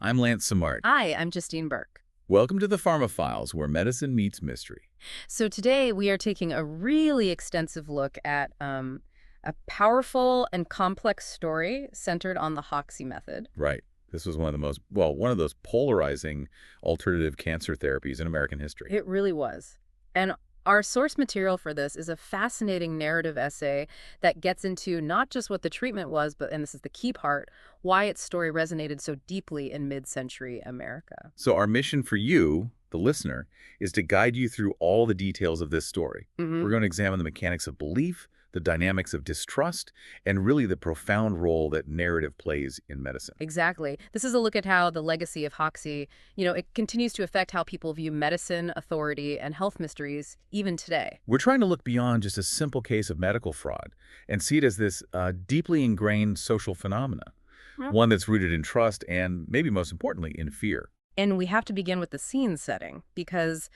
I'm Lance Samart. Hi, I'm Justine Burke. Welcome to the Pharma Files, where medicine meets mystery. So today we are taking a really extensive look at a powerful and complex story centered on the Hoxsey method. Right. This was one of the most, one of those polarizing alternative cancer therapies in American history. It really was. And our source material for this is a fascinating narrative essay that gets into not just what the treatment was, but, and this is the key part, why its story resonated so deeply in mid-century America. So our mission for you, the listener, is to guide you through all the details of this story. We're going to examine the mechanics of belief, the dynamics of distrust, and really the profound role that narrative plays in medicine. Exactly. This is a look at how the legacy of Hoxsey, it continues to affect how people view medicine, authority, and health mysteries even today. We're trying to look beyond just a simple case of medical fraud and see it as this deeply ingrained social phenomena, Yeah. one that's rooted in trust and, maybe most importantly, in fear. And we have to begin with the scene setting, because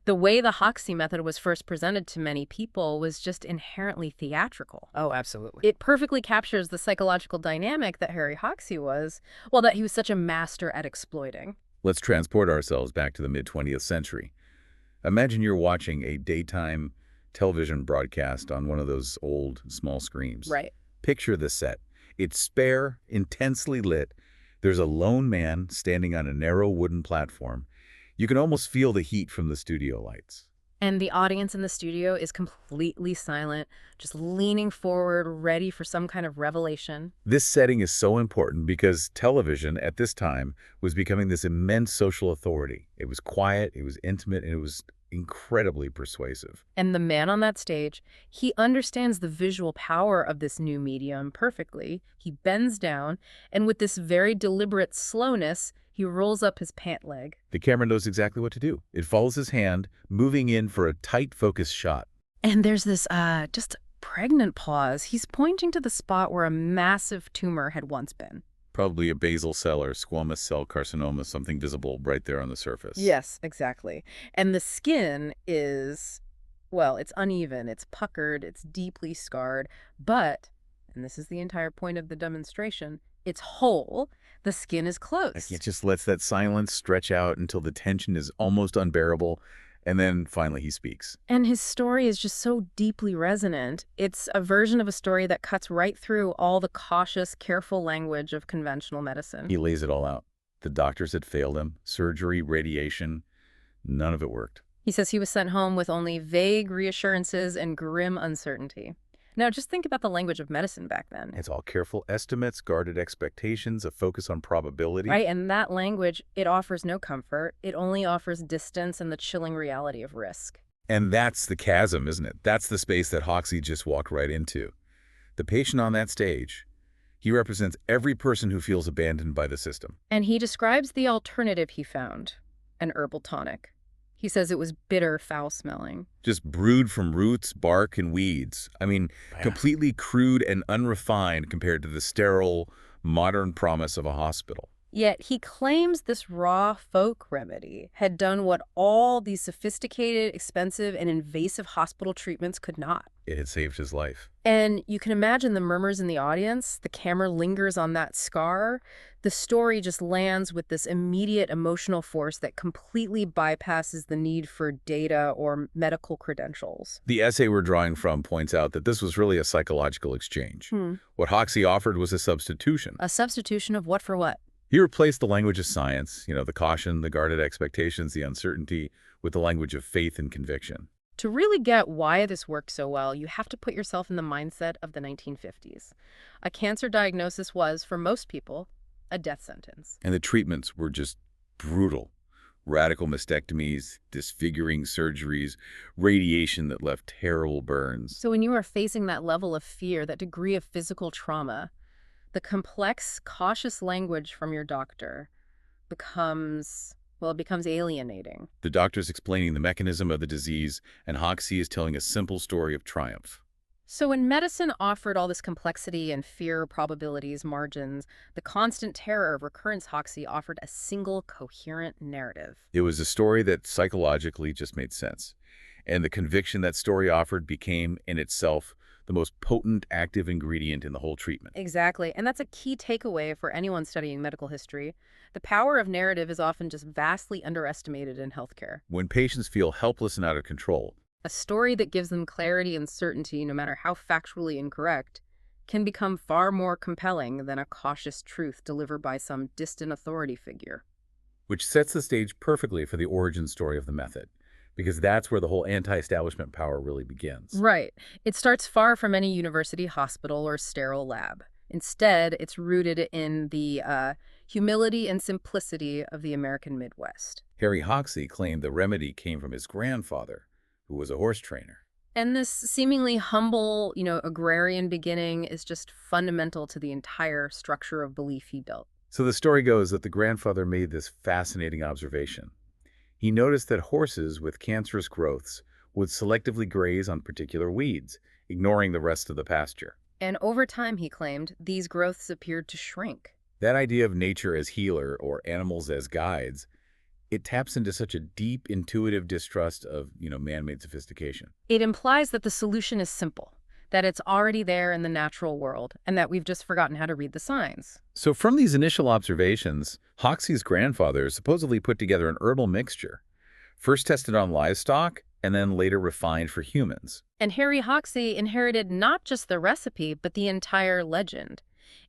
the way the Hoxsey method was first presented to many people was just inherently theatrical. Oh, absolutely. It perfectly captures the psychological dynamic that Harry Hoxsey was, that he was such a master at exploiting. Let's transport ourselves back to the mid-20th century. Imagine you're watching a daytime television broadcast on one of those old, small screens. Right. Picture the set. It's spare, intensely lit. There's a lone man standing on a narrow wooden platform. You can almost feel the heat from the studio lights. And the audience in the studio is completely silent, just leaning forward, ready for some kind of revelation. This setting is so important because television at this time was becoming this immense social authority. It was quiet, it was intimate, and it was incredibly persuasive. And the man on that stage, he understands the visual power of this new medium perfectly. He bends down, and with this very deliberate slowness, he rolls up his pant leg. The camera knows exactly what to do. It follows his hand, moving in for a tight, focused shot. And there's this just pregnant pause. He's pointing to the spot where a massive tumor had once been. Probably a basal cell or squamous cell carcinoma, something visible right there on the surface. Yes, exactly. And the skin is, it's uneven, it's puckered, it's deeply scarred, but, and this is the entire point of the demonstration, it's whole. The skin is closed. It just lets that silence stretch out until the tension is almost unbearable, and then finally he speaks. And his story is just so deeply resonant. It's a version of a story that cuts right through all the cautious, careful language of conventional medicine. He lays it all out. The doctors had failed him. Surgery, radiation, none of it worked. He says he was sent home with only vague reassurances and grim uncertainty. Now, just think about the language of medicine back then. It's all careful estimates, guarded expectations, a focus on probability. Right, and that language, it offers no comfort. It only offers distance and the chilling reality of risk. And that's the chasm, isn't it? That's the space that Hoxsey just walked right into. The patient on that stage, he represents every person who feels abandoned by the system. And he describes the alternative he found, an herbal tonic. He says it was bitter, foul-smelling. Just brewed from roots, bark, and weeds. I mean, completely crude and unrefined compared to the sterile, modern promise of a hospital. Yet he claims this raw folk remedy had done what all these sophisticated, expensive, and invasive hospital treatments could not. It had saved his life. And you can imagine the murmurs in the audience. The camera lingers on that scar. The story just lands with this immediate emotional force that completely bypasses the need for data or medical credentials. The essay we're drawing from points out that this was really a psychological exchange. What Hoxsey offered was a substitution. A substitution of what for what? He replaced the language of science, the caution, the guarded expectations, the uncertainty, with the language of faith and conviction. To really get why this worked so well, you have to put yourself in the mindset of the 1950s. A cancer diagnosis was, for most people, a death sentence. And the treatments were just brutal. Radical mastectomies, disfiguring surgeries, radiation that left terrible burns. So when you are facing that level of fear, that degree of physical trauma, the complex, cautious language from your doctor becomes alienating. The doctor's explaining the mechanism of the disease, and Hoxsey is telling a simple story of triumph. So when medicine offered all this complexity and fear, probabilities, margins, the constant terror of recurrence, Hoxsey offered a single coherent narrative. It was a story that psychologically just made sense. And the conviction that story offered became, in itself, the most potent active ingredient in the whole treatment. Exactly. And that's a key takeaway for anyone studying medical history. The power of narrative is often just vastly underestimated in healthcare. When patients feel helpless and out of control, A story that gives them clarity and certainty, no matter how factually incorrect, can become far more compelling than a cautious truth delivered by some distant authority figure. which sets the stage perfectly for the origin story of the method, because that's where the whole anti-establishment power really begins. Right. It starts far from any university hospital or sterile lab. Instead, it's rooted in the humility and simplicity of the American Midwest. Harry Hoxsey claimed the remedy came from his grandfather, who was a horse trainer. And this seemingly humble, agrarian beginning is just fundamental to the entire structure of belief he built. So the story goes that the grandfather made this fascinating observation. He noticed that horses with cancerous growths would selectively graze on particular weeds, ignoring the rest of the pasture. And over time, he claimed, these growths appeared to shrink. That idea of nature as healer or animals as guides, it taps into such a deep, intuitive distrust of, man-made sophistication. It implies that the solution is simple, that it's already there in the natural world, and that we've just forgotten how to read the signs. So from these initial observations, Hoxsey's grandfather supposedly put together an herbal mixture, first tested on livestock and then later refined for humans. And Harry Hoxsey inherited not just the recipe, but the entire legend.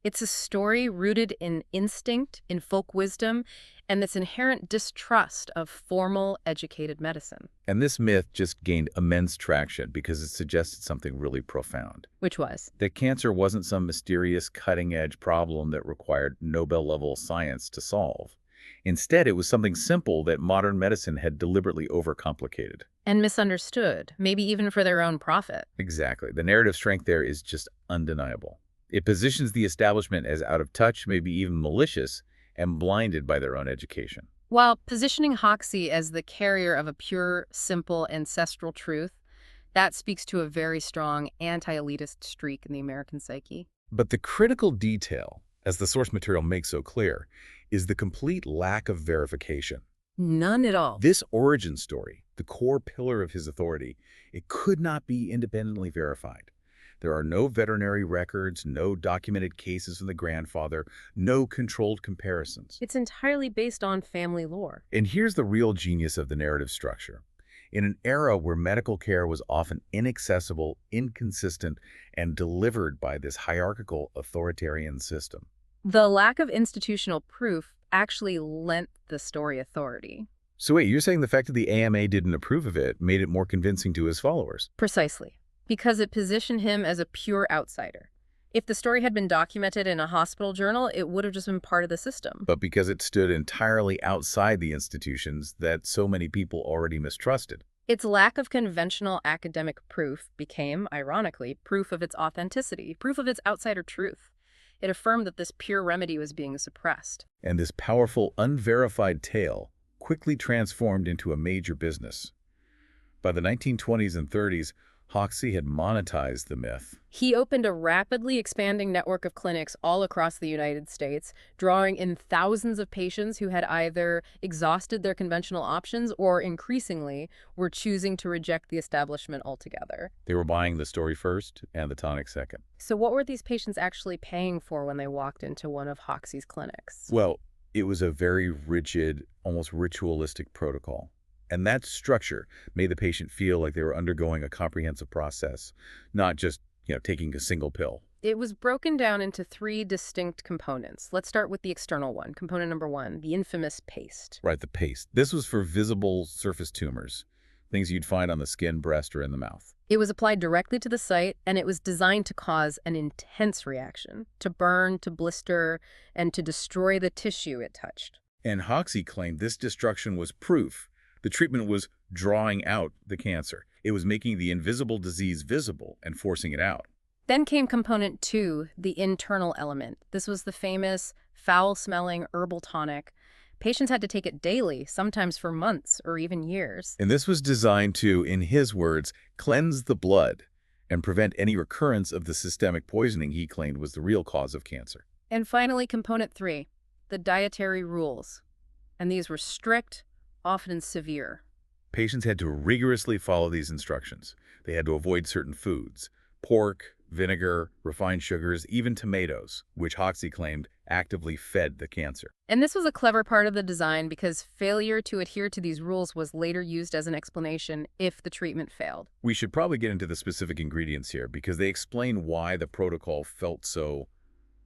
It's a story rooted in instinct, in folk wisdom, and this inherent distrust of formal, educated medicine. And this myth just gained immense traction because it suggested something really profound. Which was? That cancer wasn't some mysterious cutting-edge problem that required Nobel-level science to solve. Instead, it was something simple that modern medicine had deliberately overcomplicated. And misunderstood, maybe even for their own profit. Exactly. The narrative strength there is just undeniable. It positions the establishment as out of touch, maybe even malicious, and blinded by their own education. While positioning Hoxsey as the carrier of a pure, simple, ancestral truth, that speaks to a very strong anti-elitist streak in the American psyche. But the critical detail, as the source material makes so clear, is the complete lack of verification. None at all. This origin story, the core pillar of his authority, it could not be independently verified. There are no veterinary records, no documented cases from the grandfather, no controlled comparisons. It's entirely based on family lore. And here's the real genius of the narrative structure. In an era where medical care was often inaccessible, inconsistent, and delivered by this hierarchical authoritarian system. The lack of institutional proof actually lent the story authority. So wait, you're saying the fact that the AMA didn't approve of it made it more convincing to his followers? Precisely. Because it positioned him as a pure outsider. If the story had been documented in a hospital journal, it would have just been part of the system. But because it stood entirely outside the institutions that so many people already mistrusted. Its lack of conventional academic proof became, ironically, proof of its authenticity, proof of its outsider truth. It affirmed that this pure remedy was being suppressed. And this powerful, unverified tale quickly transformed into a major business. By the 1920s and 30s, Hoxsey had monetized the myth. He opened a rapidly expanding network of clinics all across the United States, drawing in thousands of patients who had either exhausted their conventional options or, increasingly, were choosing to reject the establishment altogether. They were buying the story first and the tonic second. So what were these patients actually paying for when they walked into one of Hoxsey's clinics? Well, it was a very rigid, almost ritualistic protocol. And that structure made the patient feel like they were undergoing a comprehensive process, not just, taking a single pill. It was broken down into 3 distinct components. Let's start with the external one. Component number 1, the infamous paste. Right, the paste. This was for visible surface tumors, things you'd find on the skin, breast, or in the mouth. It was applied directly to the site, and it was designed to cause an intense reaction, to burn, to blister, and to destroy the tissue it touched. And Hoxsey claimed this destruction was proof. The treatment was drawing out the cancer. It was making the invisible disease visible and forcing it out. Then came component 2, the internal element. This was the famous, foul-smelling herbal tonic. Patients had to take it daily, sometimes for months or even years. And this was designed to, in his words, cleanse the blood and prevent any recurrence of the systemic poisoning he claimed was the real cause of cancer. And finally, component 3, the dietary rules. And these were strict, often severe. Patients had to rigorously follow these instructions. They had to avoid certain foods, pork, vinegar, refined sugars, even tomatoes, which Hoxsey claimed actively fed the cancer. And this was a clever part of the design because failure to adhere to these rules was later used as an explanation if the treatment failed. We should probably get into the specific ingredients here because they explain why the protocol felt so,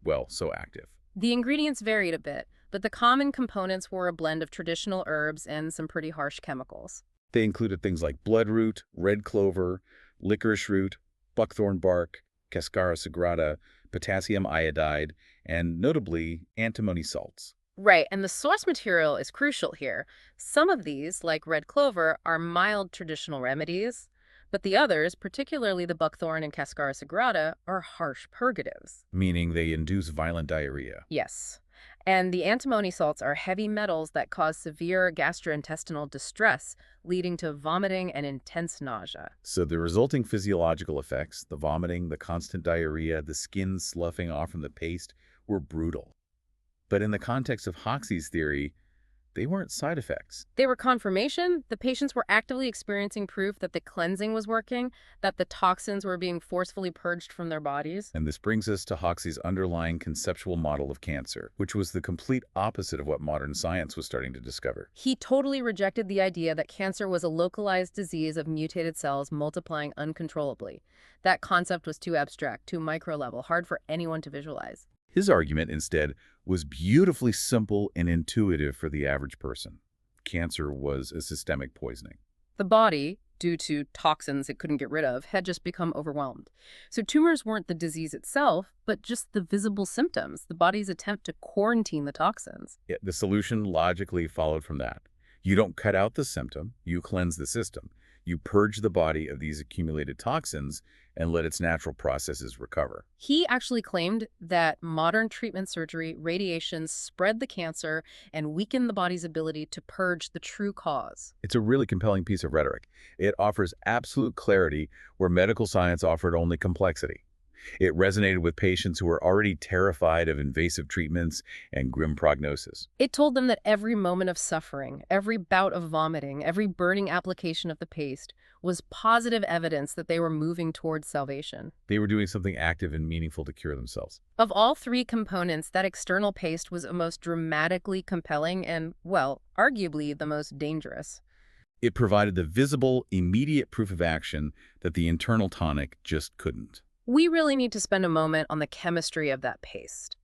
well, so active. The ingredients varied a bit, but the common components were a blend of traditional herbs and some pretty harsh chemicals. They included things like bloodroot, red clover, licorice root, buckthorn bark, cascara sagrada, potassium iodide, and notably antimony salts. Right, and the source material is crucial here. Some of these, like red clover, are mild traditional remedies, but the others, particularly the buckthorn and cascara sagrada, are harsh purgatives. Meaning they induce violent diarrhea. Yes. And the antimony salts are heavy metals that cause severe gastrointestinal distress, leading to vomiting and intense nausea. So the resulting physiological effects, the vomiting, the constant diarrhea, the skin sloughing off from the paste, were brutal. But in the context of Hoxsey's theory, they weren't side effects. They were confirmation. The patients were actively experiencing proof that the cleansing was working, that the toxins were being forcefully purged from their bodies. And this brings us to Hoxsey's underlying conceptual model of cancer, which was the complete opposite of what modern science was starting to discover. He totally rejected the idea that cancer was a localized disease of mutated cells multiplying uncontrollably. That concept was too abstract, too micro-level, hard for anyone to visualize. His argument, instead, was beautifully simple and intuitive for the average person. Cancer was a systemic poisoning. The body, due to toxins it couldn't get rid of, had just become overwhelmed. So tumors weren't the disease itself, but just the visible symptoms, the body's attempt to quarantine the toxins. Yeah, the solution logically followed from that. You don't cut out the symptom, you cleanse the system. You purge the body of these accumulated toxins and let its natural processes recover. He actually claimed that modern treatment surgery, radiation, spread the cancer and weakened the body's ability to purge the true cause. It's a really compelling piece of rhetoric. It offers absolute clarity where medical science offered only complexity. It resonated with patients who were already terrified of invasive treatments and grim prognosis. It told them that every moment of suffering, every bout of vomiting, every burning application of the paste was positive evidence that they were moving towards salvation. They were doing something active and meaningful to cure themselves. Of all three components, that external paste was the most dramatically compelling and, well, arguably the most dangerous. It provided the visible, immediate proof of action that the internal tonic just couldn't. We really need to spend a moment on the chemistry of that paste.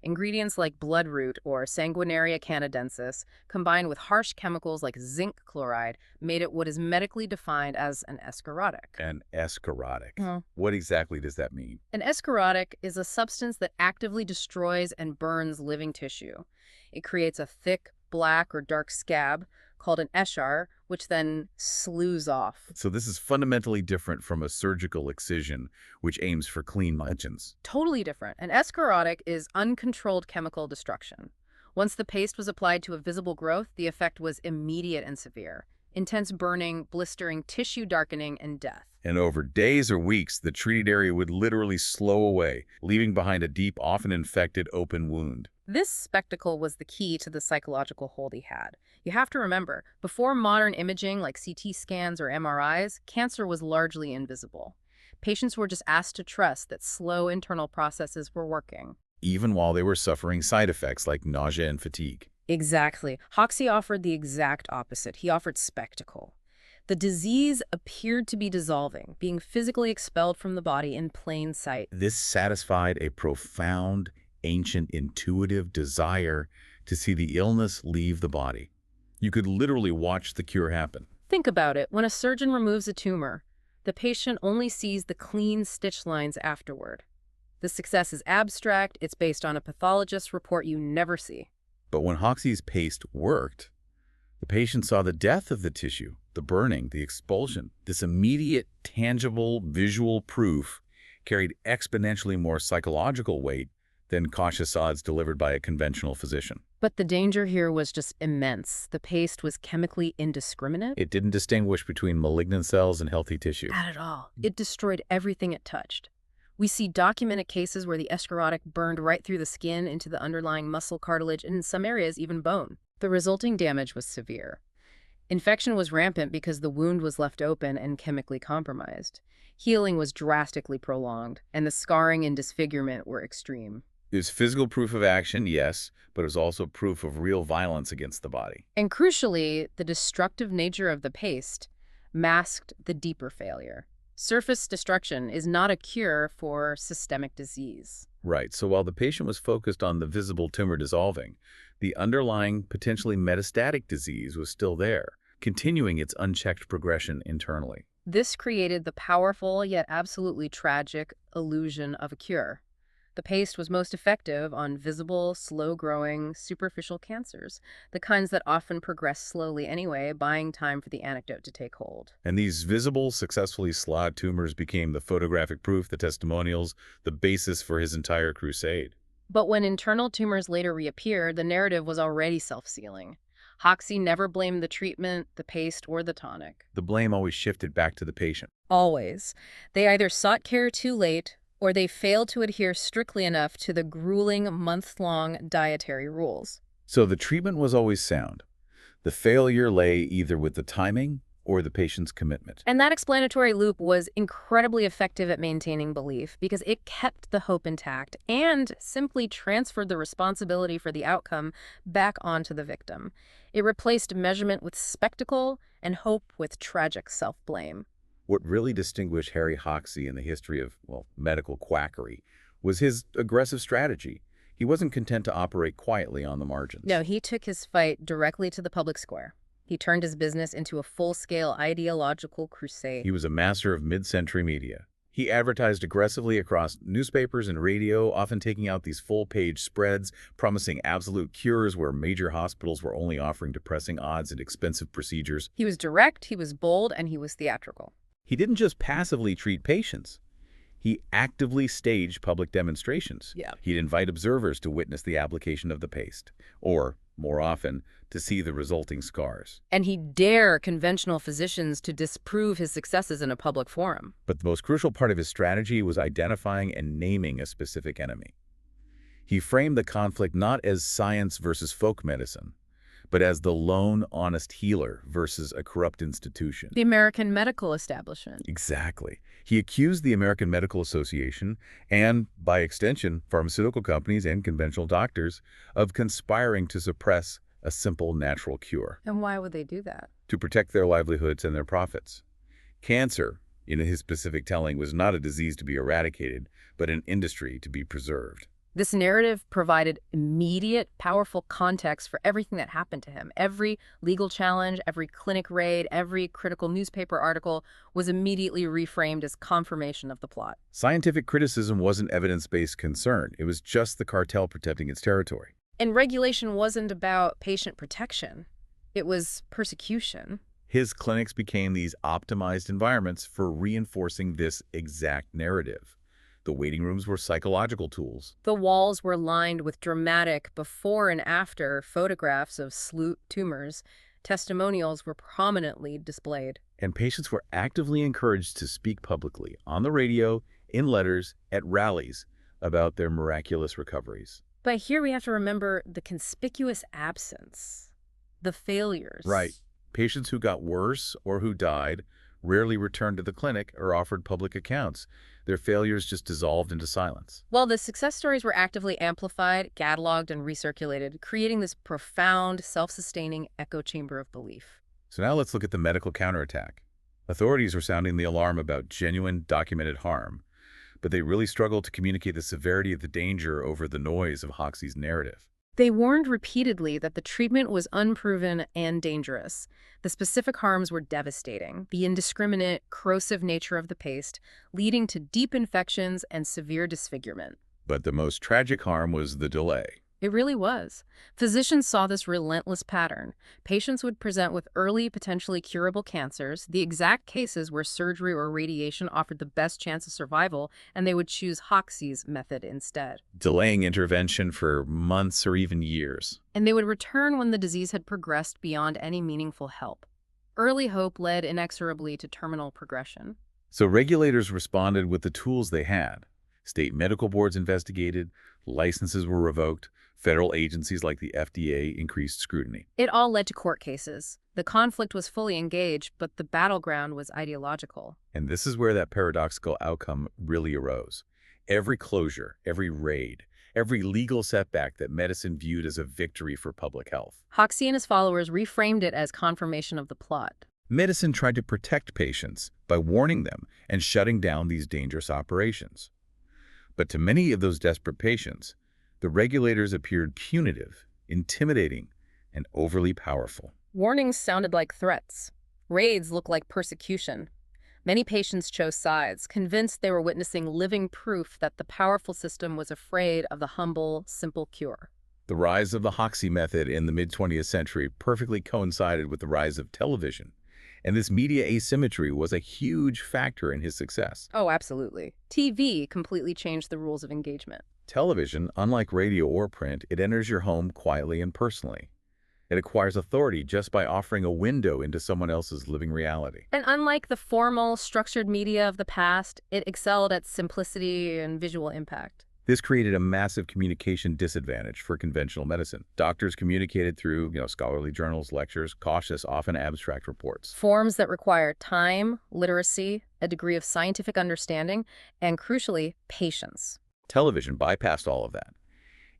Ingredients like bloodroot or Sanguinaria canadensis, combined with harsh chemicals like zinc chloride, made it what is medically defined as an escharotic. An escharotic. What exactly does that mean? An escharotic is a substance that actively destroys and burns living tissue. It creates a thick, black or dark scab called an eschar, which then slews off. So this is fundamentally different from a surgical excision, which aims for clean margins. Totally different. An escharotic is uncontrolled chemical destruction. Once the paste was applied to a visible growth, the effect was immediate and severe. Intense burning, blistering, tissue darkening, and death. And over days or weeks, the treated area would literally slow away, leaving behind a deep, often infected, open wound. This spectacle was the key to the psychological hold he had. You have to remember, before modern imaging like CT scans or MRIs, cancer was largely invisible. Patients were just asked to trust that slow internal processes were working. Even while they were suffering side effects like nausea and fatigue. Exactly. Hoxsey offered the exact opposite. He offered spectacle. The disease appeared to be dissolving, being physically expelled from the body in plain sight. This satisfied a profound, ancient, intuitive desire to see the illness leave the body. You could literally watch the cure happen. Think about it. When a surgeon removes a tumor, the patient only sees the clean stitch lines afterward. The success is abstract. It's based on a pathologist's report you never see. But when Hoxsey's paste worked, the patient saw the death of the tissue, the burning, the expulsion. This immediate, tangible, visual proof carried exponentially more psychological weight than cautious odds delivered by a conventional physician. But the danger here was just immense. The paste was chemically indiscriminate. It didn't distinguish between malignant cells and healthy tissue. Not at all. It destroyed everything it touched. We see documented cases where the escharotic burned right through the skin into the underlying muscle cartilage and in some areas even bone. The resulting damage was severe. Infection was rampant because the wound was left open and chemically compromised. Healing was drastically prolonged, and the scarring and disfigurement were extreme. There's physical proof of action, yes, but it was also proof of real violence against the body. And crucially, the destructive nature of the paste masked the deeper failure. Surface destruction is not a cure for systemic disease. Right, so while the patient was focused on the visible tumor dissolving, the underlying, potentially metastatic disease was still there, continuing its unchecked progression internally. This created the powerful yet absolutely tragic illusion of a cure. The paste was most effective on visible, slow-growing, superficial cancers, the kinds that often progress slowly anyway, buying time for the antidote to take hold. And these visible, successfully slotted tumors became the photographic proof, the testimonials, the basis for his entire crusade. But when internal tumors later reappeared, the narrative was already self-sealing. Hoxsey never blamed the treatment, the paste, or the tonic. The blame always shifted back to the patient. Always. They either sought care too late, or they failed to adhere strictly enough to the grueling month-long dietary rules. So the treatment was always sound. The failure lay either with the timing or the patient's commitment. And that explanatory loop was incredibly effective at maintaining belief because it kept the hope intact and simply transferred the responsibility for the outcome back onto the victim. It replaced measurement with spectacle and hope with tragic self-blame. What really distinguished Harry Hoxsey in the history of, well, medical quackery was his aggressive strategy. He wasn't content to operate quietly on the margins. No, he took his fight directly to the public square. He turned his business into a full-scale ideological crusade. He was a master of mid-century media. He advertised aggressively across newspapers and radio, often taking out these full-page spreads, promising absolute cures where major hospitals were only offering depressing odds and expensive procedures. He was direct, he was bold, and he was theatrical. He didn't just passively treat patients. He actively staged public demonstrations. Yeah. He'd invite observers to witness the application of the paste, or, more often, to see the resulting scars. And he'd dare conventional physicians to disprove his successes in a public forum. But the most crucial part of his strategy was identifying and naming a specific enemy. He framed the conflict not as science versus folk medicine, but as the lone, honest healer versus a corrupt institution. The American medical establishment. Exactly. He accused the American Medical Association and, by extension, pharmaceutical companies and conventional doctors of conspiring to suppress a simple natural cure. And why would they do that? To protect their livelihoods and their profits. Cancer, in his specific telling, was not a disease to be eradicated, but an industry to be preserved. This narrative provided immediate, powerful context for everything that happened to him. Every legal challenge, every clinic raid, every critical newspaper article was immediately reframed as confirmation of the plot. Scientific criticism wasn't evidence-based concern. It was just the cartel protecting its territory. And regulation wasn't about patient protection. It was persecution. His clinics became these optimized environments for reinforcing this exact narrative. The waiting rooms were psychological tools. The walls were lined with dramatic before and after photographs of slough tumors. Testimonials were prominently displayed. And patients were actively encouraged to speak publicly, on the radio, in letters, at rallies, about their miraculous recoveries. But here we have to remember the conspicuous absence, the failures. Right. Patients who got worse or who died rarely returned to the clinic or offered public accounts. Their failures just dissolved into silence. Well, the success stories were actively amplified, cataloged, and recirculated, creating this profound, self-sustaining echo chamber of belief. So now let's look at the medical counterattack. Authorities were sounding the alarm about genuine, documented harm, but they really struggled to communicate the severity of the danger over the noise of Hoxsey's narrative. They warned repeatedly that the treatment was unproven and dangerous. The specific harms were devastating, the indiscriminate, corrosive nature of the paste, leading to deep infections and severe disfigurement. But the most tragic harm was the delay. It really was. Physicians saw this relentless pattern. Patients would present with early, potentially curable cancers, the exact cases where surgery or radiation offered the best chance of survival, and they would choose Hoxsey's method instead. Delaying intervention for months or even years. And they would return when the disease had progressed beyond any meaningful help. Early hope led inexorably to terminal progression. So regulators responded with the tools they had. State medical boards investigated, licenses were revoked, Federal agencies like the FDA increased scrutiny. It all led to court cases. The conflict was fully engaged, but the battleground was ideological. And this is where that paradoxical outcome really arose. Every closure, every raid, every legal setback that medicine viewed as a victory for public health. Hoxsey and his followers reframed it as confirmation of the plot. Medicine tried to protect patients by warning them and shutting down these dangerous operations. But to many of those desperate patients, the regulators appeared punitive, intimidating, and overly powerful. Warnings sounded like threats. Raids looked like persecution. Many patients chose sides, convinced they were witnessing living proof that the powerful system was afraid of the humble, simple cure. The rise of the Hoxsey Method in the mid-20th century perfectly coincided with the rise of television, and this media asymmetry was a huge factor in his success. Oh, absolutely. TV completely changed the rules of engagement. Television, unlike radio or print, it enters your home quietly and personally. It acquires authority just by offering a window into someone else's living reality. And unlike the formal, structured media of the past, it excelled at simplicity and visual impact. This created a massive communication disadvantage for conventional medicine. Doctors communicated through, scholarly journals, lectures, cautious, often abstract reports. Forms that require time, literacy, a degree of scientific understanding, and crucially, patience. Television bypassed all of that.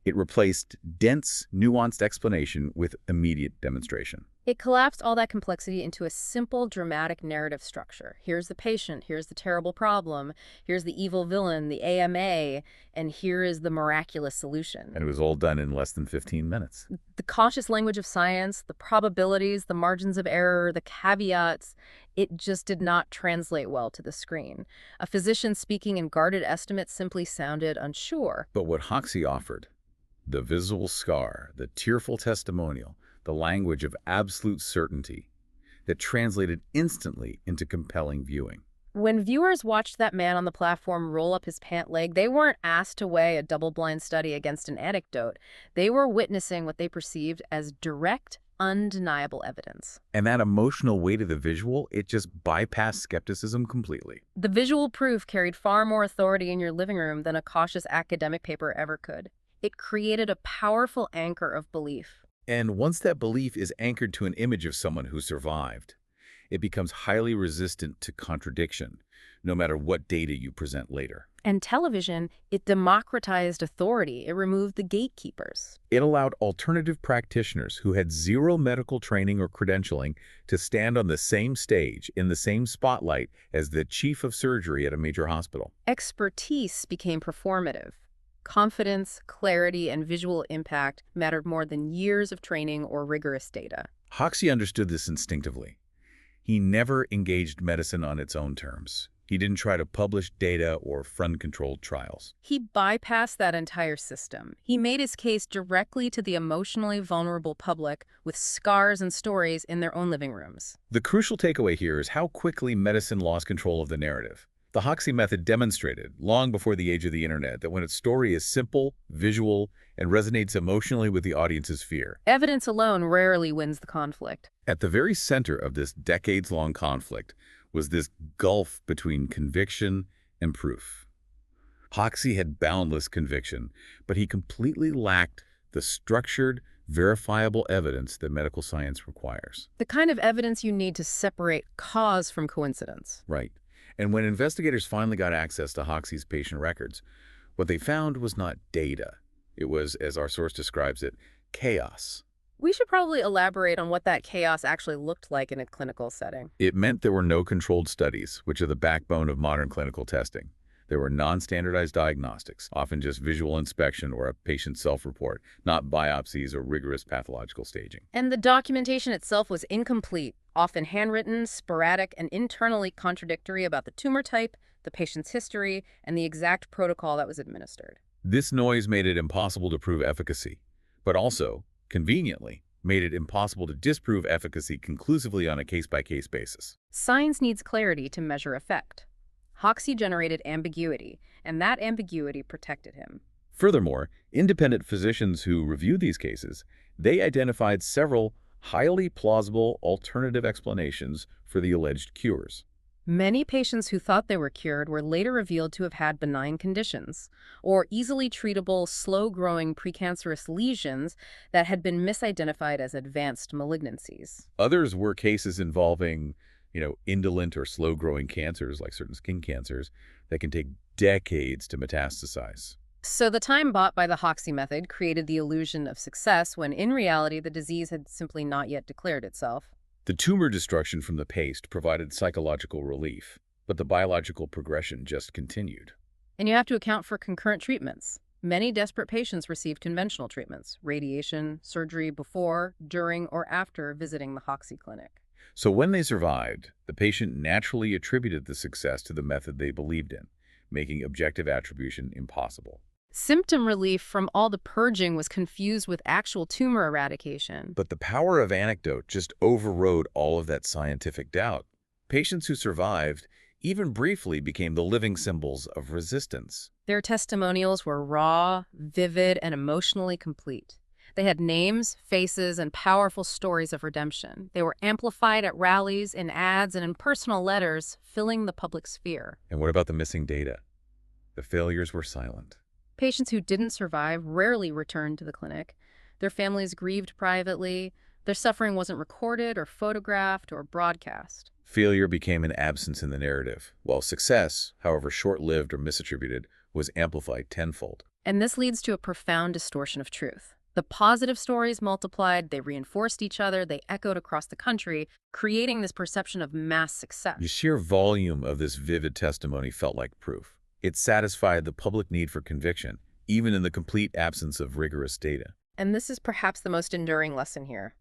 It replaced dense, nuanced explanation with immediate demonstration. It collapsed all that complexity into a simple, dramatic narrative structure. Here's the patient, here's the terrible problem, here's the evil villain, the AMA, and here is the miraculous solution. And it was all done in less than 15 minutes. The cautious language of science, the probabilities, the margins of error, the caveats, it just did not translate well to the screen. A physician speaking in guarded estimates simply sounded unsure. But what Hoxsey offered, the visual scar, the tearful testimonial, the language of absolute certainty that translated instantly into compelling viewing. When viewers watched that man on the platform roll up his pant leg, they weren't asked to weigh a double-blind study against an anecdote. They were witnessing what they perceived as direct, undeniable evidence. And that emotional weight of the visual, it just bypassed skepticism completely. The visual proof carried far more authority in your living room than a cautious academic paper ever could. It created a powerful anchor of belief. And once that belief is anchored to an image of someone who survived, it becomes highly resistant to contradiction, no matter what data you present later. And television, it democratized authority. It removed the gatekeepers. It allowed alternative practitioners who had zero medical training or credentialing to stand on the same stage, in the same spotlight as the chief of surgery at a major hospital. Expertise became performative. Confidence, clarity, and visual impact mattered more than years of training or rigorous data. Hoxsey understood this instinctively. He never engaged medicine on its own terms. He didn't try to publish data or fund controlled trials. He bypassed that entire system. He made his case directly to the emotionally vulnerable public with scars and stories in their own living rooms. The crucial takeaway here is how quickly medicine lost control of the narrative. The Hoxsey Method demonstrated, long before the age of the internet, that when a story is simple, visual, and resonates emotionally with the audience's fear, Evidence alone rarely wins the conflict. at the very center of this decades-long conflict was this gulf between conviction and proof. Hoxsey had boundless conviction, but he completely lacked the structured, verifiable evidence that medical science requires. The kind of evidence you need to separate cause from coincidence. Right. And when investigators finally got access to Hoxsey's patient records, what they found was not data. It was, as our source describes it, chaos. We should probably elaborate on what that chaos actually looked like in a clinical setting. It meant there were no controlled studies, which are the backbone of modern clinical testing. There were non-standardized diagnostics, often just visual inspection or a patient self-report, not biopsies or rigorous pathological staging. And the documentation itself was incomplete, often handwritten, sporadic, and internally contradictory about the tumor type, the patient's history, and the exact protocol that was administered. This noise made it impossible to prove efficacy, but also, conveniently, made it impossible to disprove efficacy conclusively on a case-by-case basis. Science needs clarity to measure effect. Hoxsey generated ambiguity, and that ambiguity protected him. Furthermore, independent physicians who reviewed these cases, they identified several highly plausible alternative explanations for the alleged cures. Many patients who thought they were cured were later revealed to have had benign conditions, or easily treatable, slow-growing precancerous lesions that had been misidentified as advanced malignancies. Others were cases involving, indolent or slow-growing cancers like certain skin cancers that can take decades to metastasize. So the time bought by the Hoxsey method created the illusion of success when in reality the disease had simply not yet declared itself. The tumor destruction from the paste provided psychological relief, but the biological progression just continued. And you have to account for concurrent treatments. Many desperate patients received conventional treatments, radiation, surgery before, during, or after visiting the Hoxsey clinic. So when they survived, the patient naturally attributed the success to the method they believed in, making objective attribution impossible. Symptom relief from all the purging was confused with actual tumor eradication. But the power of anecdote just overrode all of that scientific doubt. Patients who survived, even briefly, became the living symbols of resistance. Their testimonials were raw, vivid, and emotionally complete. They had names, faces, and powerful stories of redemption. They were amplified at rallies, in ads, and in personal letters, filling the public sphere. And what about the missing data? The failures were silent. Patients who didn't survive rarely returned to the clinic. Their families grieved privately. Their suffering wasn't recorded or photographed or broadcast. Failure became an absence in the narrative, while success, however short-lived or misattributed, was amplified tenfold. And this leads to a profound distortion of truth. The positive stories multiplied, they reinforced each other, they echoed across the country, creating this perception of mass success. The sheer volume of this vivid testimony felt like proof. It satisfied the public need for conviction, even in the complete absence of rigorous data. And this is perhaps the most enduring lesson here.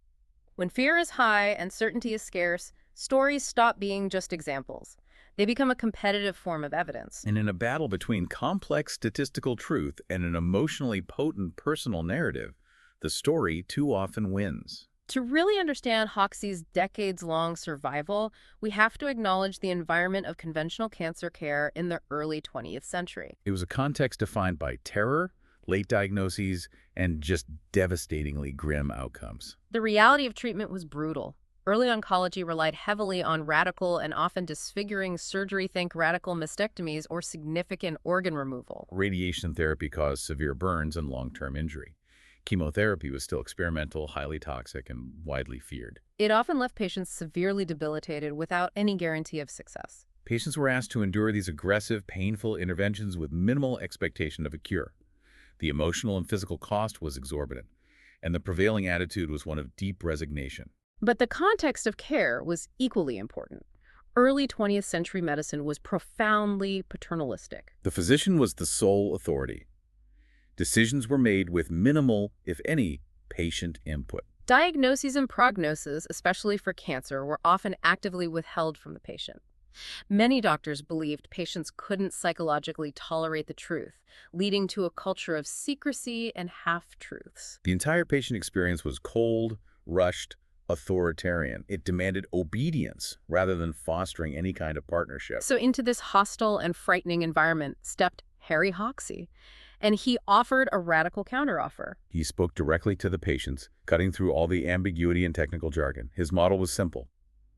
When fear is high and certainty is scarce, stories stop being just examples. They become a competitive form of evidence. And in a battle between complex statistical truth and an emotionally potent personal narrative, the story too often wins. To really understand Hoxsey's decades-long survival, we have to acknowledge the environment of conventional cancer care in the early 20th century. It was a context defined by terror, late diagnoses, and just devastatingly grim outcomes. The reality of treatment was brutal. Early oncology relied heavily on radical and often disfiguring surgery, think radical mastectomies or significant organ removal. Radiation therapy caused severe burns and long-term injury. Chemotherapy was still experimental, highly toxic, and widely feared. It often left patients severely debilitated without any guarantee of success. Patients were asked to endure these aggressive, painful interventions with minimal expectation of a cure. The emotional and physical cost was exorbitant, and the prevailing attitude was one of deep resignation. But the context of care was equally important. Early 20th century medicine was profoundly paternalistic. The physician was the sole authority. Decisions were made with minimal, if any, patient input. Diagnoses and prognosis, especially for cancer, were often actively withheld from the patient. Many doctors believed patients couldn't psychologically tolerate the truth, leading to a culture of secrecy and half-truths. The entire patient experience was cold, rushed, authoritarian. It demanded obedience rather than fostering any kind of partnership. So into this hostile and frightening environment stepped Harry Hoxsey, and he offered a radical counteroffer. He spoke directly to the patients, cutting through all the ambiguity and technical jargon. His model was simple.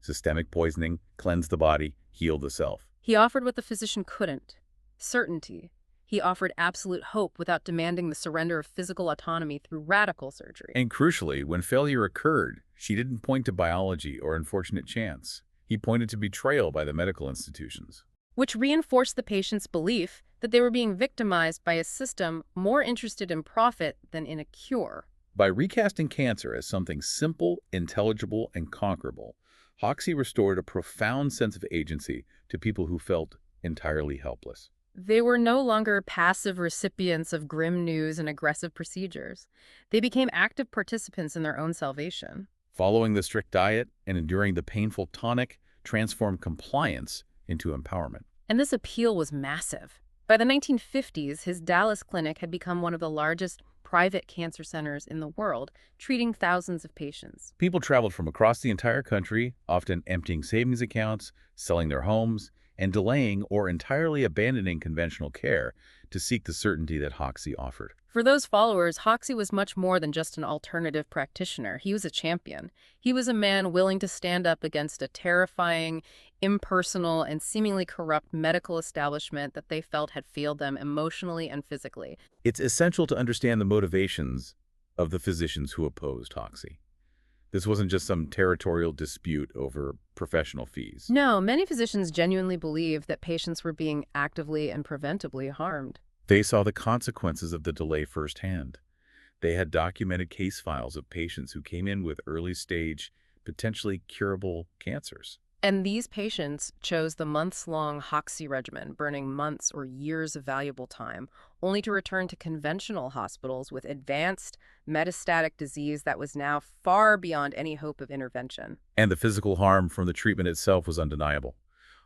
Systemic poisoning, cleanse the body, heal the self. He offered what the physician couldn't: certainty. He offered absolute hope without demanding the surrender of physical autonomy through radical surgery. And crucially, when failure occurred, she didn't point to biology or unfortunate chance. He pointed to betrayal by the medical institutions, which reinforced the patient's belief that they were being victimized by a system more interested in profit than in a cure. By recasting cancer as something simple, intelligible, and conquerable, Hoxsey restored a profound sense of agency to people who felt entirely helpless. They were no longer passive recipients of grim news and aggressive procedures. They became active participants in their own salvation. Following the strict diet and enduring the painful tonic transformed compliance into empowerment. And this appeal was massive. By the 1950s, his Dallas clinic had become one of the largest private cancer centers in the world, treating thousands of patients. People traveled from across the entire country, often emptying savings accounts, selling their homes, and delaying or entirely abandoning conventional care to seek the certainty that Hoxsey offered. For those followers, Hoxsey was much more than just an alternative practitioner. He was a champion. He was a man willing to stand up against a terrifying, impersonal, and seemingly corrupt medical establishment that they felt had failed them emotionally and physically. It's essential to understand the motivations of the physicians who opposed Hoxsey. This wasn't just some territorial dispute over professional fees. No, many physicians genuinely believed that patients were being actively and preventably harmed. They saw the consequences of the delay firsthand. They had documented case files of patients who came in with early-stage, potentially curable cancers. And these patients chose the months-long Hoxsey regimen, burning months or years of valuable time, only to return to conventional hospitals with advanced metastatic disease that was now far beyond any hope of intervention. And the physical harm from the treatment itself was undeniable.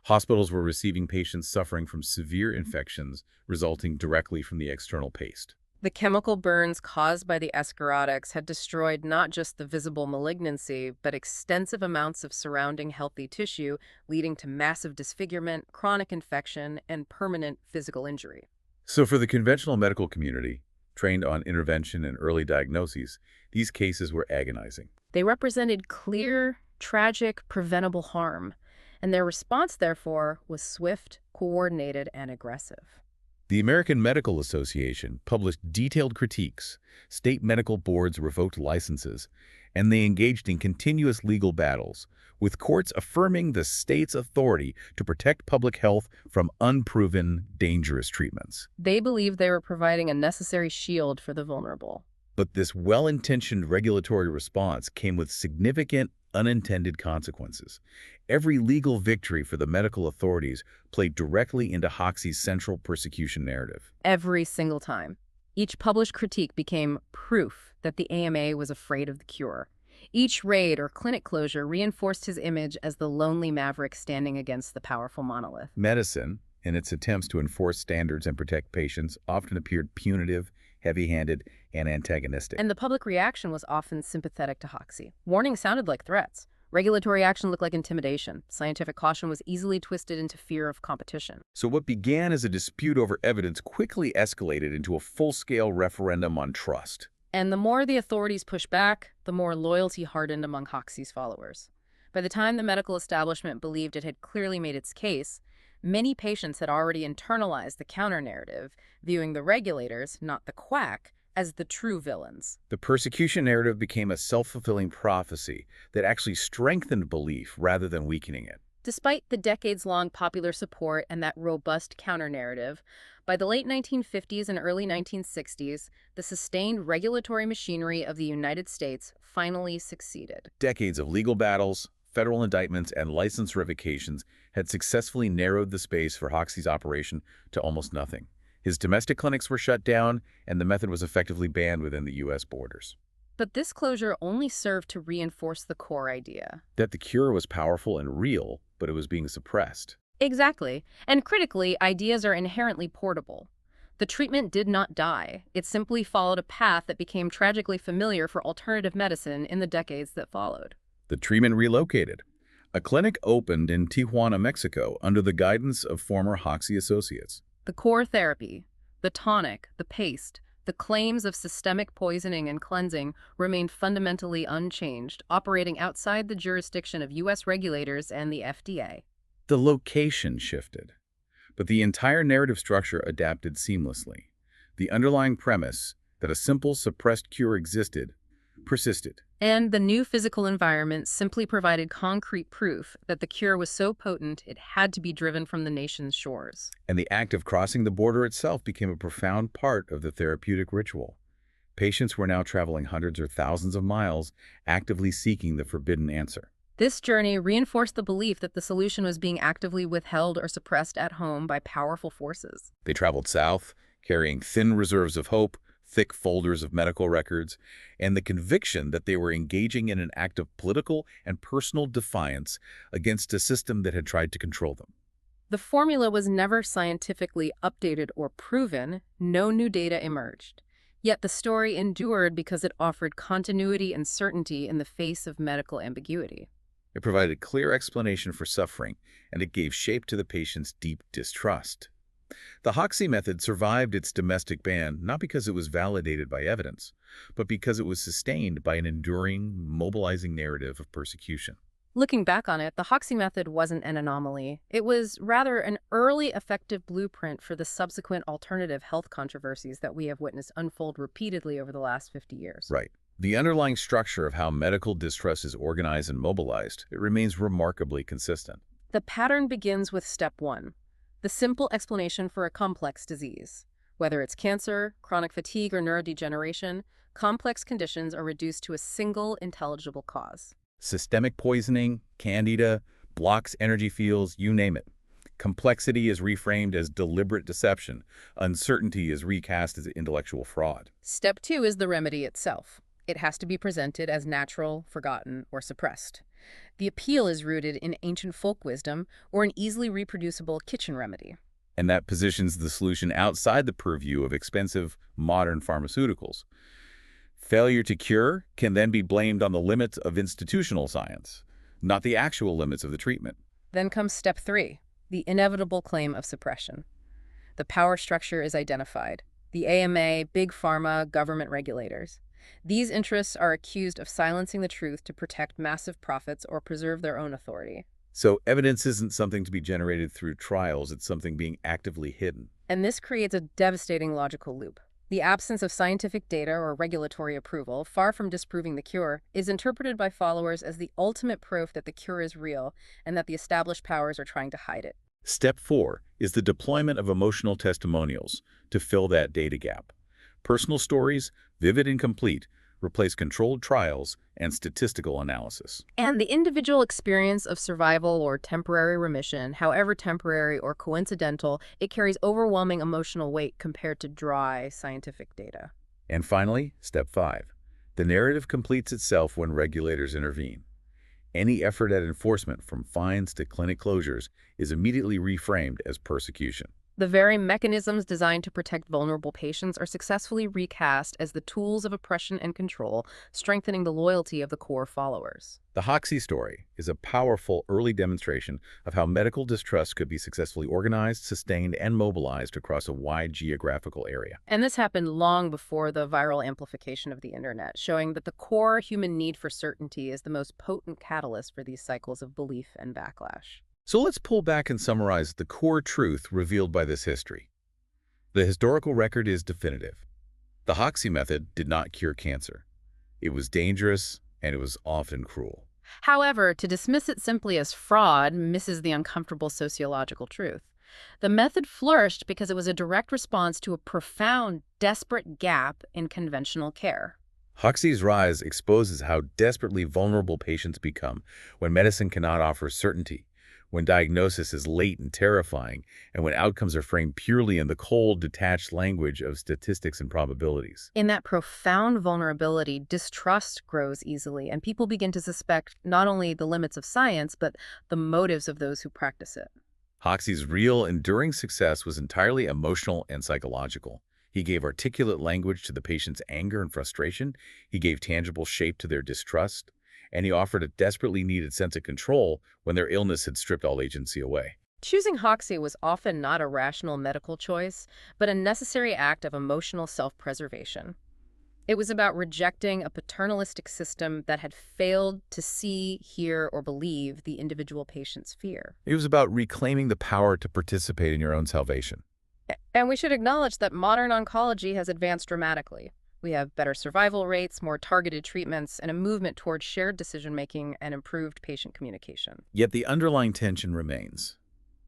Hospitals were receiving patients suffering from severe infections resulting directly from the external paste. The chemical burns caused by the escharotics had destroyed not just the visible malignancy, but extensive amounts of surrounding healthy tissue, leading to massive disfigurement, chronic infection, and permanent physical injury. So for the conventional medical community, trained on intervention and early diagnoses, these cases were agonizing. They represented clear, tragic, preventable harm, and their response, therefore, was swift, coordinated, and aggressive. The American Medical Association published detailed critiques, state medical boards revoked licenses, and they engaged in continuous legal battles, with courts affirming the state's authority to protect public health from unproven, dangerous treatments. They believed they were providing a necessary shield for the vulnerable. But this well-intentioned regulatory response came with significant unintended consequences. Every legal victory for the medical authorities played directly into Hoxsey's central persecution narrative. Every single time. Each published critique became proof that the AMA was afraid of the cure. Each raid or clinic closure reinforced his image as the lonely maverick standing against the powerful monolith. Medicine, in its attempts to enforce standards and protect patients, often appeared punitive, heavy-handed, and antagonistic. And the public reaction was often sympathetic to Hoxsey. Warnings sounded like threats. Regulatory action looked like intimidation. Scientific caution was easily twisted into fear of competition. So what began as a dispute over evidence quickly escalated into a full-scale referendum on trust. And the more the authorities pushed back, the more loyalty hardened among Hoxsey's followers. By the time the medical establishment believed it had clearly made its case, many patients had already internalized the counter-narrative, viewing the regulators, not the quack, as the true villains. The persecution narrative became a self-fulfilling prophecy that actually strengthened belief rather than weakening it. Despite the decades-long popular support and that robust counter-narrative, by the late 1950s and early 1960s, the sustained regulatory machinery of the United States finally succeeded. Decades of legal battles, federal indictments, and license revocations had successfully narrowed the space for Hoxsey's operation to almost nothing. His domestic clinics were shut down, and the method was effectively banned within the U.S. borders. But this closure only served to reinforce the core idea. That the cure was powerful and real, but it was being suppressed. Exactly. And critically, ideas are inherently portable. The treatment did not die. It simply followed a path that became tragically familiar for alternative medicine in the decades that followed. The treatment relocated. A clinic opened in Tijuana, Mexico, under the guidance of former Hoxsey associates. The core therapy, the tonic, the paste, the claims of systemic poisoning and cleansing remained fundamentally unchanged, operating outside the jurisdiction of U.S. regulators and the FDA. The location shifted, but the entire narrative structure adapted seamlessly. The underlying premise that a simple suppressed cure existed persisted. And the new physical environment simply provided concrete proof that the cure was so potent it had to be driven from the nation's shores. And the act of crossing the border itself became a profound part of the therapeutic ritual. Patients were now traveling hundreds or thousands of miles, actively seeking the forbidden answer. This journey reinforced the belief that the solution was being actively withheld or suppressed at home by powerful forces. They traveled south, carrying thin reserves of hope, thick folders of medical records, and the conviction that they were engaging in an act of political and personal defiance against a system that had tried to control them. The formula was never scientifically updated or proven. No new data emerged. Yet the story endured because it offered continuity and certainty in the face of medical ambiguity. It provided clear explanation for suffering, and it gave shape to the patient's deep distrust. The Hoxsey method survived its domestic ban not because it was validated by evidence, but because it was sustained by an enduring, mobilizing narrative of persecution. Looking back on it, the Hoxsey method wasn't an anomaly. It was rather an early effective blueprint for the subsequent alternative health controversies that we have witnessed unfold repeatedly over the last 50 years. Right. The underlying structure of how medical distrust is organized and mobilized, it remains remarkably consistent. The pattern begins with step one, the simple explanation for a complex disease. Whether it's cancer, chronic fatigue, or neurodegeneration, complex conditions are reduced to a single intelligible cause. Systemic poisoning, candida, blocks energy fields, you name it. Complexity is reframed as deliberate deception. Uncertainty is recast as intellectual fraud. Step two is the remedy itself. It has to be presented as natural, forgotten, or suppressed. The appeal is rooted in ancient folk wisdom or an easily reproducible kitchen remedy. And that positions the solution outside the purview of expensive, modern pharmaceuticals. Failure to cure can then be blamed on the limits of institutional science, not the actual limits of the treatment. Then comes step three, the inevitable claim of suppression. The power structure is identified. The AMA, big pharma, government regulators. These interests are accused of silencing the truth to protect massive profits or preserve their own authority. So evidence isn't something to be generated through trials, it's something being actively hidden. And this creates a devastating logical loop. The absence of scientific data or regulatory approval, far from disproving the cure, is interpreted by followers as the ultimate proof that the cure is real and that the established powers are trying to hide it. Step 4 is the deployment of emotional testimonials to fill that data gap. Personal stories, vivid and complete, replace controlled trials and statistical analysis. And the individual experience of survival or temporary remission, however temporary or coincidental, it carries overwhelming emotional weight compared to dry scientific data. And finally, step 5. The narrative completes itself when regulators intervene. Any effort at enforcement, from fines to clinic closures, is immediately reframed as persecution. The very mechanisms designed to protect vulnerable patients are successfully recast as the tools of oppression and control, strengthening the loyalty of the core followers. The Hoxsey story is a powerful early demonstration of how medical distrust could be successfully organized, sustained, and mobilized across a wide geographical area. And this happened long before the viral amplification of the internet, showing that the core human need for certainty is the most potent catalyst for these cycles of belief and backlash. So let's pull back and summarize the core truth revealed by this history. The historical record is definitive. The Hoxsey method did not cure cancer. It was dangerous, and it was often cruel. However, to dismiss it simply as fraud misses the uncomfortable sociological truth. The method flourished because it was a direct response to a profound, desperate gap in conventional care. Hoxsey's rise exposes how desperately vulnerable patients become when medicine cannot offer certainty, when diagnosis is late and terrifying, and when outcomes are framed purely in the cold, detached language of statistics and probabilities. In that profound vulnerability, distrust grows easily, and people begin to suspect not only the limits of science, but the motives of those who practice it. Hoxsey's real, enduring success was entirely emotional and psychological. He gave articulate language to the patient's anger and frustration. He gave tangible shape to their distrust. And he offered a desperately needed sense of control when their illness had stripped all agency away. Choosing Hoxsey was often not a rational medical choice, but a necessary act of emotional self-preservation. It was about rejecting a paternalistic system that had failed to see, hear, or believe the individual patient's fear. It was about reclaiming the power to participate in your own salvation. And we should acknowledge that modern oncology has advanced dramatically. We have better survival rates, more targeted treatments, and a movement towards shared decision-making and improved patient communication. Yet the underlying tension remains.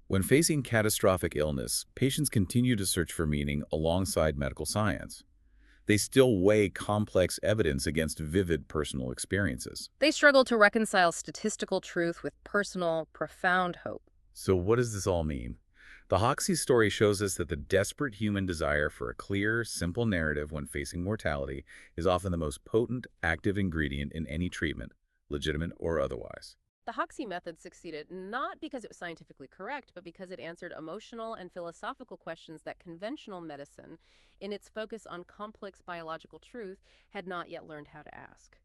When facing catastrophic illness, patients continue to search for meaning alongside medical science. They still weigh complex evidence against vivid personal experiences. They struggle to reconcile statistical truth with personal, profound hope. So what does this all mean? The Hoxsey story shows us that the desperate human desire for a clear, simple narrative when facing mortality is often the most potent, active ingredient in any treatment, legitimate or otherwise. The Hoxsey method succeeded not because it was scientifically correct, but because it answered emotional and philosophical questions that conventional medicine, in its focus on complex biological truth, had not yet learned how to ask.